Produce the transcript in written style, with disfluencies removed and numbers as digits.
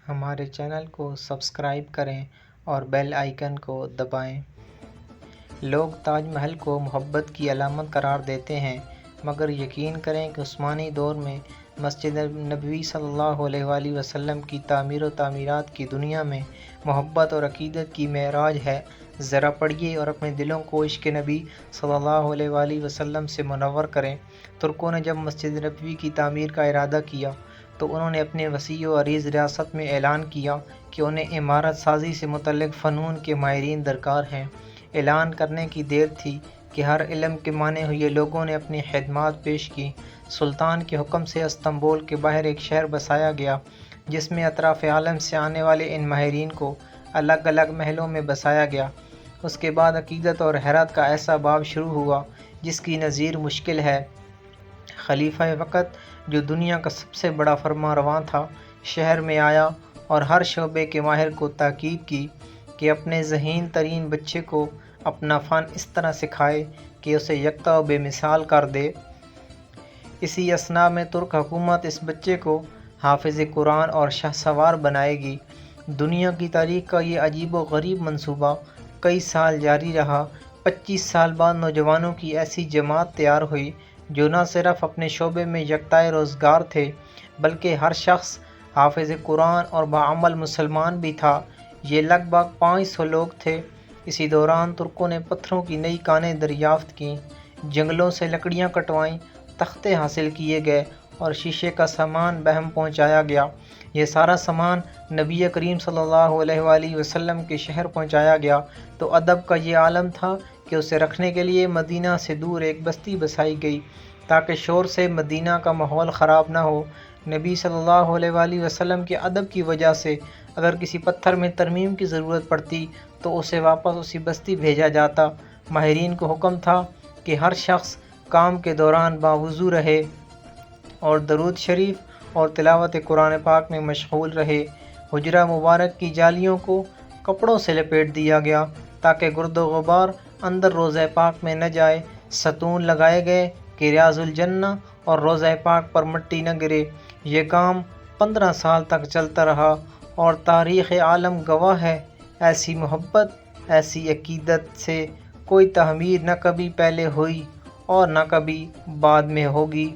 ہمارے چینل کو سبسکرائب کریں اور بیل آئیکن کو دبائیں۔ لوگ تاج محل کو محبت کی علامت قرار دیتے ہیں، مگر یقین کریں کہ عثمانی دور میں مسجد نبوی صلی اللہ علیہ وآلہ وسلم کی تعمیر و تعمیرات کی دنیا میں محبت اور عقیدت کی معراج ہے۔ ذرا پڑھیے اور اپنے دلوں کو عشق نبی صلی اللہ علیہ وآلہ وسلم سے منور کریں۔ ترکوں نے جب مسجد نبوی کی تعمیر کا ارادہ کیا تو انہوں نے اپنے وسیع و عریض ریاست میں اعلان کیا کہ انہیں عمارت سازی سے متعلق فنون کے ماہرین درکار ہیں۔ اعلان کرنے کی دیر تھی کہ ہر علم کے مانے ہوئے لوگوں نے اپنی خدمات پیش کی۔ سلطان کے حکم سے استنبول کے باہر ایک شہر بسایا گیا، جس میں اطراف عالم سے آنے والے ان ماہرین کو الگ الگ محلوں میں بسایا گیا۔ اس کے بعد عقیدت اور حیرت کا ایسا باب شروع ہوا جس کی نظیر مشکل ہے۔ خلیفہ وقت، جو دنیا کا سب سے بڑا فرما رواں تھا، شہر میں آیا اور ہر شعبے کے ماہر کو تاکید کی کہ اپنے ذہین ترین بچے کو اپنا فن اس طرح سکھائے کہ اسے یکتا و بے مثال کر دے۔ اسی اثناء میں ترک حکومت اس بچے کو حافظ قرآن اور شہسوار بنائے گی۔ دنیا کی تاریخ کا یہ عجیب و غریب منصوبہ کئی سال جاری رہا۔ 25 سال بعد نوجوانوں کی ایسی جماعت تیار ہوئی جو نہ صرف اپنے شعبے میں یکتائے روزگار تھے، بلکہ ہر شخص حافظ قرآن اور باعمل مسلمان بھی تھا۔ یہ لگ بھگ 500 لوگ تھے۔ اسی دوران ترکوں نے پتھروں کی نئی کانیں دریافت کیں، جنگلوں سے لکڑیاں کٹوائیں، تختے حاصل کیے گئے اور شیشے کا سامان بہم پہنچایا گیا۔ یہ سارا سامان نبی کریم صلی اللہ علیہ وآلہ وسلم کے شہر پہنچایا گیا تو ادب کا یہ عالم تھا کہ اسے رکھنے کے لیے مدینہ سے دور ایک بستی بسائی گئی تاکہ شور سے مدینہ کا ماحول خراب نہ ہو۔ نبی صلی اللہ علیہ وآلہ وسلم کے ادب کی وجہ سے اگر کسی پتھر میں ترمیم کی ضرورت پڑتی تو اسے واپس اسی بستی بھیجا جاتا۔ ماہرین کو حکم تھا کہ ہر شخص کام کے دوران باوضو رہے اور درود شریف اور تلاوت قرآن پاک میں مشغول رہے۔ حجرہ مبارک کی جالیوں کو کپڑوں سے لپیٹ دیا گیا تاکہ گرد و غبار اندر روضہ پاک میں نہ جائے۔ ستون لگائے گئے کہ ریاض الجنہ اور روضہ پاک پر مٹی نہ گرے۔ یہ کام 15 سال تک چلتا رہا اور تاریخ عالم گواہ ہے، ایسی محبت، ایسی عقیدت سے کوئی تعمیر نہ کبھی پہلے ہوئی اور نہ کبھی بعد میں ہوگی۔